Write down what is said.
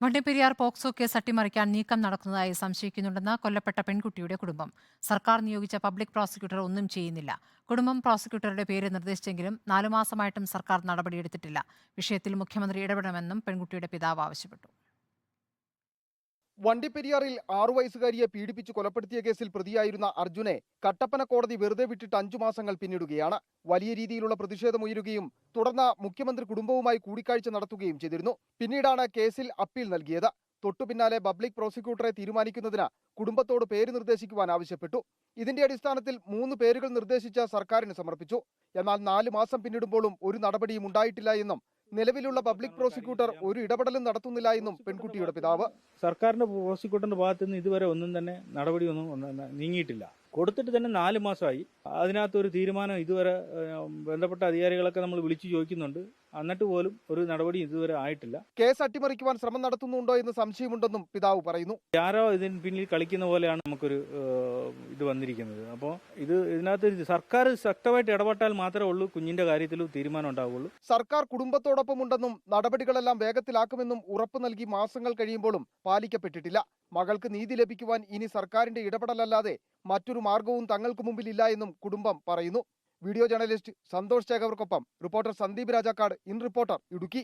Vandiperiyar POCSO case അട്ടിമറിക്കാൻ നീക്കം നടക്കുന്നതായി സംശയിക്കുന്നുണ്ടെന്ന് കൊല്ലപ്പെട്ട പെൺകുട്ടിയുടെ കുടുംബം. സർക്കാർ നിയോഗിച്ച പബ്ലിക് പ്രോസിക്യൂട്ടർ ഒന്നും ചെയ്യുന്നില്ല. കുടുംബം പ്രോസിക്യൂട്ടറുടെ പേര് നിർദ്ദേശിച്ചെങ്കിലും 4 മാസമായിട്ടും സർക്കാർ നടപടിയെടുത്തിട്ടില്ല. വിഷയത്തിൽ മുഖ്യമന്ത്രി ഇടപെടണമെന്നും പെൺകുട്ടിയുടെ പിതാവ് ആവശ്യപ്പെട്ടു. വണ്ടിപ്പെരിയാറിൽ 6 വയസ്സുകാരിയെ പീഡിപ്പിച്ച് കൊലപ്പെടുത്തിയ കേസിൽ പ്രതിയായിരുന്ന അർജുനെ കട്ടപ്പന കോടതി വെറുതെ വിട്ടിട്ട് 5 മാസങ്ങൾ പിന്നിടുകയാണ്. വലിയ രീതിയിലുള്ള പ്രതിഷേധമുയരുകയും തുടർന്ന് മുഖ്യമന്ത്രി കുടുംബവുമായി കൂടിക്കാഴ്ച നടത്തുകയും ചെയ്തിരുന്നു. പിന്നീടാണ് കേസിൽ അപ്പീൽ നൽകിയത്. തൊട്ടുപിന്നാലെ പബ്ലിക് പ്രോസിക്യൂട്ടറെ തീരുമാനിക്കുന്നതിന് കുടുംബത്തോട് പേര് നിർദ്ദേശിക്കുവാൻ ആവശ്യപ്പെട്ടു. ഇതിന്റെ അടിസ്ഥാനത്തിൽ 3 പേരുകൾ നിർദ്ദേശിച്ച് സർക്കാരിന് സമർപ്പിച്ചു. എന്നാൽ 4 മാസം പിന്നിടുമ്പോഴും ഒരു നടപടിയും ഉണ്ടായിട്ടില്ല എന്നും നിലവിലുള്ള പബ്ലിക് പ്രോസിക്യൂട്ടർ ഒരു ഇടപെടലും നടത്തുന്നില്ല എന്നും പെൺകുട്ടിയുടെ പിതാവ്. സർക്കാരിന്റെ പ്രോസിക്യൂട്ടറിന്റെ ഭാഗത്ത് നിന്ന് ഇതുവരെ ഒന്നും തന്നെ നടപടിയൊന്നും നീങ്ങിയിട്ടില്ല. കൊടുത്തിട്ട് തന്നെ 4 മാസമായി. അതിനകത്തൊരു തീരുമാനം ഇതുവരെ ബന്ധപ്പെട്ട അധികാരികളൊക്കെ നമ്മൾ വിളിച്ചു ചോദിക്കുന്നുണ്ട്. എന്നിട്ട് പോലും ഒരു നടപടി ഇതുവരെ ആയിട്ടില്ല. കേസ് അട്ടിമറിക്കുവാൻ ശ്രമം നടത്തുന്നുണ്ടോ എന്ന് സംശയമുണ്ടെന്നും പിതാവ് പറയുന്നു. ആരോ ഇതിന് പിന്നിൽ കളിക്കുന്ന പോലെയാണ് നമുക്കൊരു ഇത് വന്നിരിക്കുന്നത്. അപ്പോൾ ഇതിനകത്ത് സർക്കാർ ശക്തമായിട്ട് ഇടപെട്ടാൽ മാത്രമേ ഉള്ളൂ കുഞ്ഞിന്റെ കാര്യത്തിൽ തീരുമാനം ഉണ്ടാവുള്ളൂ. സർക്കാർ കുടുംബത്തോടൊപ്പം ഉണ്ടെന്നും നടപടികളെല്ലാം വേഗത്തിലാക്കുമെന്നും ഉറപ്പു നൽകി മാസങ്ങൾ കഴിയുമ്പോഴും പാലിക്കപ്പെട്ടിട്ടില്ല. മകൾക്ക് നീതി ലഭിക്കുവാൻ ഇനി സർക്കാരിന്റെ ഇടപെടലല്ലാതെ മറ്റൊരു മാർഗവും തങ്ങൾക്ക് മുമ്പിലില്ല എന്നും കുടുംബം പറയുന്നു. വീഡിയോ ജേർണലിസ്റ്റ് സന്തോഷ് ചേകവർക്കൊപ്പം reporter Sandeep Rajakkad, in Reporter, Idukki.